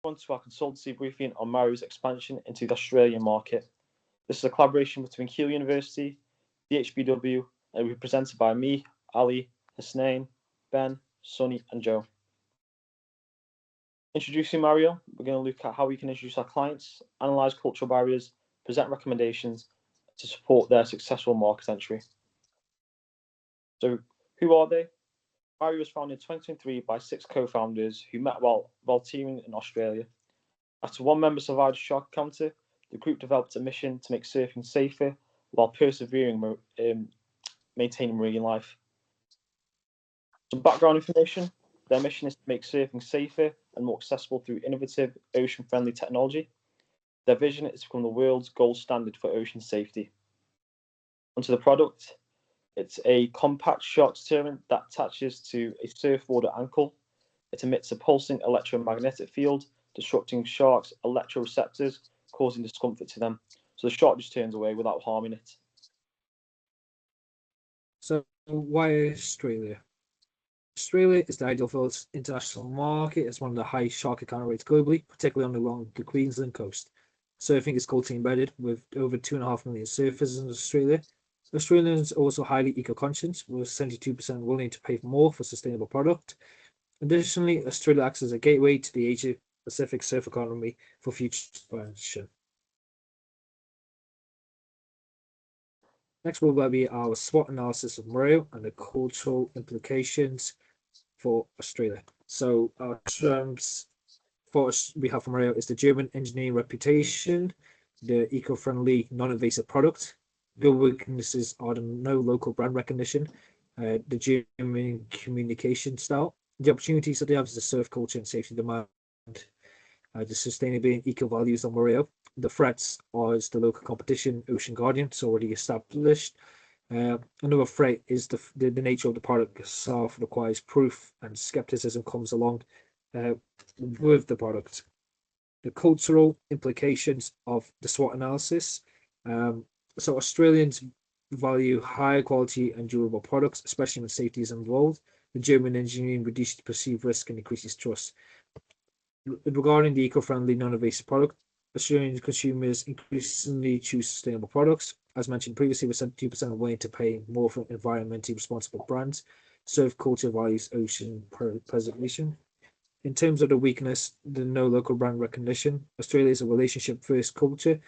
On to our consultancy briefing on Mareo's expansion into the Australian market. This is a collaboration between Keele University, the HBW, and will be presented by me, Ali, Hasnain, Ben, Sonny, and Joe. Introducing Mareo, we're going to look at how we can introduce our clients, analyse cultural barriers, present recommendations to support their successful market entry. So, who are they? Mareo was founded in 2023 by 6 co-founders who met while volunteering in Australia. After one member survived a shark encounter, the group developed a mission to make surfing safer while persevering maintaining marine life. Some background information. Their mission is to make surfing safer and more accessible through innovative ocean-friendly technology. Their vision is to become the world's gold standard for ocean safety. Onto the product. It's a compact shark deterrent that attaches to a surfboard at ankle. It emits a pulsing electromagnetic field, disrupting sharks' electroreceptors, causing discomfort to them. So the shark just turns away without harming it. So why Australia? Australia is the ideal for its international market. It's one of the highest shark encounter rates globally, particularly along the Queensland coast. Surfing is culturally embedded with over 2.5 million surfers in Australia. Australians are also highly eco-conscious, with 72% willing to pay more for sustainable product. Additionally, Australia acts as a gateway to the Asia-Pacific surf economy for future expansion. Next will be our SWOT analysis of Mareo and the cultural implications for Australia. So our terms we have for Mareo is the German engineering reputation, the eco-friendly, non-invasive product. The weaknesses are the no local brand recognition, the German communication style. The opportunities that they have is the surf culture and safety demand, the sustainability and eco values on Mareo. The threats are the local competition, Ocean Guardian, it's already established. Another threat is the nature of the product itself requires proof, and skepticism comes along with the product. The cultural implications of the SWOT analysis. So Australians value high quality and durable products, especially when safety is involved. The German engineering reduces perceived risk and increases trust. Regarding the eco-friendly, non-invasive product, Australian consumers increasingly choose sustainable products. As mentioned previously, with 72% willing to pay more for environmentally responsible brands. Surf culture values ocean preservation. In terms of the weakness, the no local brand recognition. Australia is a relationship-first culture.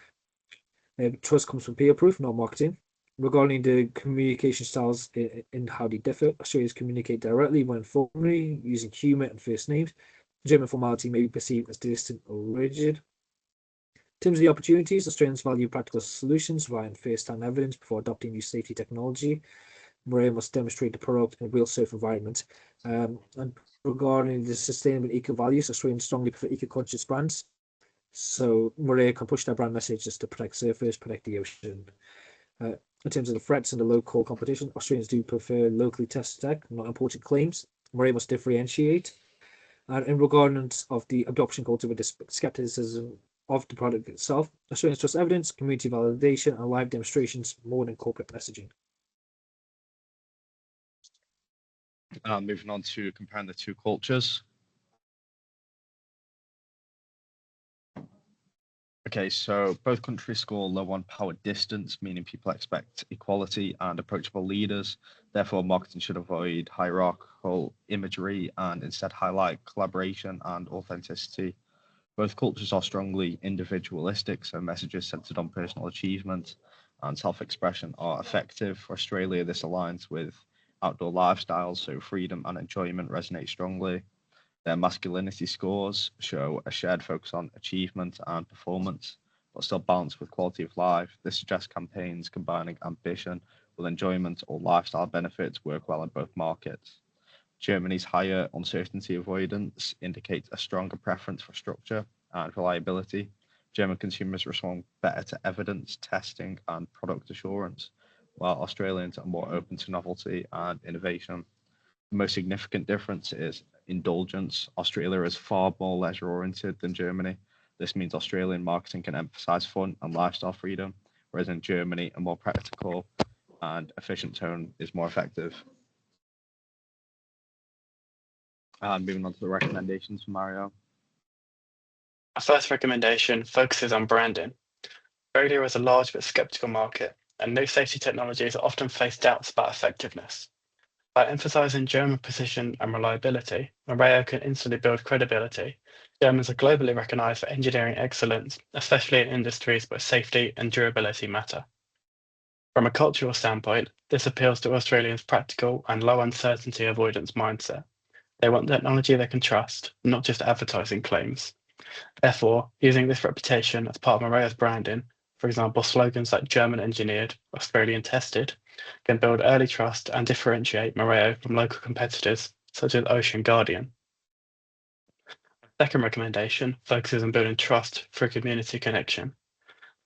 Trust comes from peer proof, not marketing. Regarding the communication styles in how they differ, Australians communicate directly when formally, using humour and first names. German formality may be perceived as distant or rigid. In terms of the opportunities, Australians value practical solutions via first-hand evidence before adopting new safety technology. Mareo must demonstrate the product in a real surf environment. And regarding the sustainable eco values, Australians strongly prefer eco-conscious brands. So Mareo can push their brand messages to protect surfers, protect the ocean. In terms of the threats and the local competition, Australians do prefer locally tested tech, not imported claims. Mareo must differentiate. And in regardless of the adoption culture with the skepticism of the product itself, Australians trust evidence, community validation, and live demonstrations more than corporate messaging. Moving on to comparing the two cultures. Okay, so both countries score low on power distance, meaning people expect equality and approachable leaders. Therefore, marketing should avoid hierarchical imagery and instead highlight collaboration and authenticity. Both cultures are strongly individualistic, so messages centered on personal achievement and self-expression are effective. For Australia, this aligns with outdoor lifestyles, so freedom and enjoyment resonate strongly. Their masculinity scores show a shared focus on achievement and performance, but still balanced with quality of life. This suggests campaigns combining ambition with enjoyment or lifestyle benefits work well in both markets. Germany's higher uncertainty avoidance indicates a stronger preference for structure and reliability. German consumers respond better to evidence, testing, and product assurance, while Australians are more open to novelty and innovation. The most significant difference is indulgence. Australia is far more leisure oriented than Germany. This means Australian marketing can emphasize fun and lifestyle freedom, whereas in Germany, a more practical and efficient tone is more effective. And moving on to the recommendations for Mareo. Our first recommendation focuses on branding. Australia is a large but skeptical market, and new safety technologies often face doubts about effectiveness. By emphasizing German precision and reliability, Mareo can instantly build credibility. Germans are globally recognized for engineering excellence, especially in industries where safety and durability matter. From a cultural standpoint, this appeals to Australians' practical and low uncertainty avoidance mindset. They want technology they can trust, not just advertising claims. Therefore, using this reputation as part of Mareo's branding, for example, slogans like German engineered, Australian tested, can build early trust and differentiate Mareo from local competitors such as Ocean Guardian. Second recommendation focuses on building trust through community connection.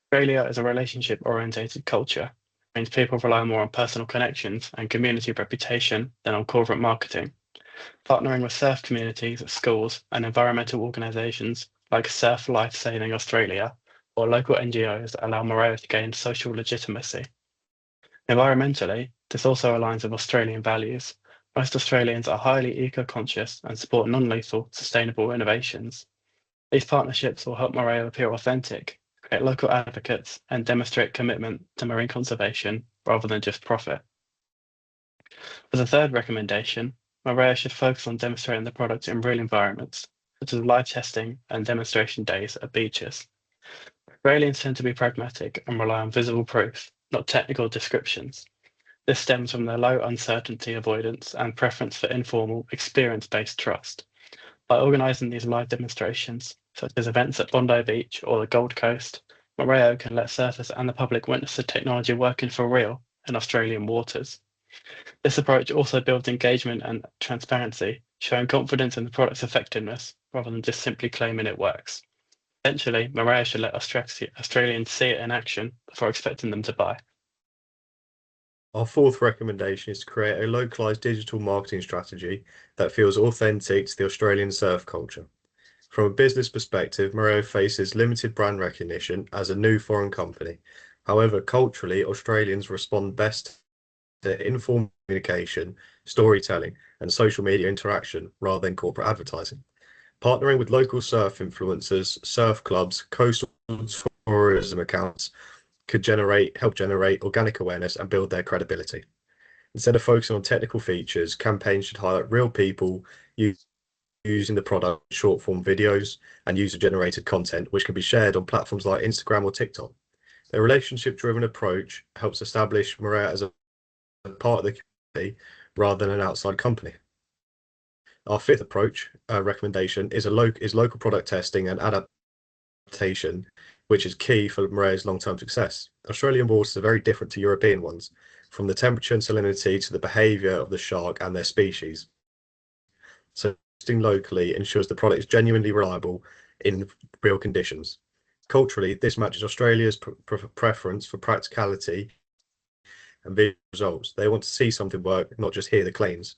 Australia is a relationship orientated culture, means people rely more on personal connections and community reputation than on corporate marketing. Partnering with surf communities at schools and environmental organisations like Surf Life Saving Australia or local NGOs allow Mareo to gain social legitimacy. Environmentally, this also aligns with Australian values. Most Australians are highly eco-conscious and support non-lethal, sustainable innovations. These partnerships will help Mareo appear authentic, create local advocates, and demonstrate commitment to marine conservation rather than just profit. For the third recommendation, Mareo should focus on demonstrating the product in real environments, such as live testing and demonstration days at beaches. Australians tend to be pragmatic and rely on visible proof, not technical descriptions. This stems from their low uncertainty avoidance and preference for informal, experience-based trust. By organising these live demonstrations, such as events at Bondi Beach or the Gold Coast, Mareo can let surfers and the public witness the technology working for real in Australian waters. This approach also builds engagement and transparency, showing confidence in the product's effectiveness rather than just simply claiming it works. Eventually, Mareo should let Australians see it in action before expecting them to buy. Our fourth recommendation is to create a localized digital marketing strategy that feels authentic to the Australian surf culture. From a business perspective, Mareo faces limited brand recognition as a new foreign company. However, culturally, Australians respond best to informal communication, storytelling, and social media interaction rather than corporate advertising. Partnering with local surf influencers, surf clubs, coastal tourism accounts could help generate organic awareness and build their credibility. Instead of focusing on technical features, campaigns should highlight real people using the product, short form videos, and user-generated content, which can be shared on platforms like Instagram or TikTok. The relationship-driven approach helps establish Mareo as a part of the community rather than an outside company. Our fifth recommendation is local product testing and adaptation, which is key for Mareo's long-term success. Australian waters are very different to European ones, from the temperature and salinity to the behaviour of the shark and their species. So testing locally ensures the product is genuinely reliable in real conditions. Culturally, this matches Australia's preference for practicality and visual results. They want to see something work, not just hear the claims.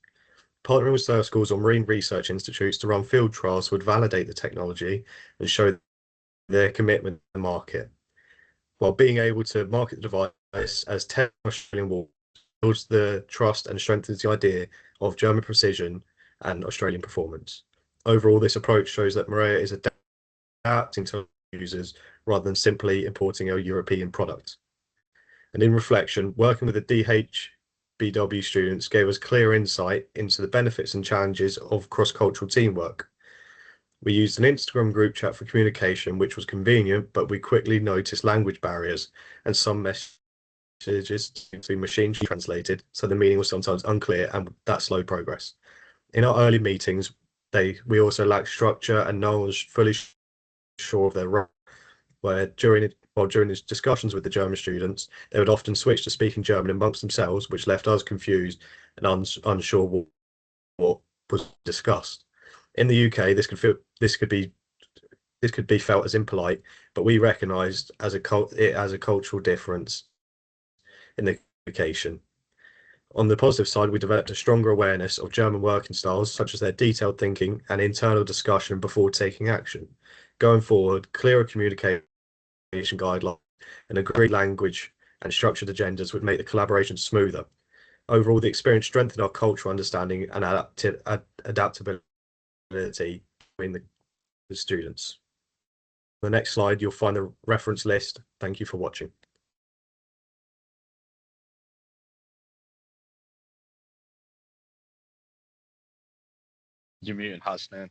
Partnering with surf schools or marine research institutes to run field trials would validate the technology and show their commitment to the market, while being able to market the device as 10 Australian waters builds the trust and strengthens the idea of German precision and Australian performance. Overall, this approach shows that Mareo is adapting to users rather than simply importing a European product. And in reflection, working with the DHBW students gave us clear insight into the benefits and challenges of cross-cultural teamwork. We used an Instagram group chat for communication, which was convenient, but we quickly noticed language barriers and some messages to be machine translated, so the meaning was sometimes unclear and that slowed progress. In our early meetings, we also lacked structure and no one was fully sure of their role, during these discussions with the German students, they would often switch to speaking German amongst themselves, which left us confused and unsure what was discussed. In the UK, this could be felt as impolite, but we recognised it as a cultural difference in the communication. On the positive side, we developed a stronger awareness of German working styles, such as their detailed thinking and internal discussion before taking action. Going forward, clearer communication guidelines and agreed language and structured agendas would make the collaboration smoother. Overall, the experience strengthened our cultural understanding and adaptability between the students. the next slide, you'll find the reference list. Thank you for watching. You're muting Hasnan.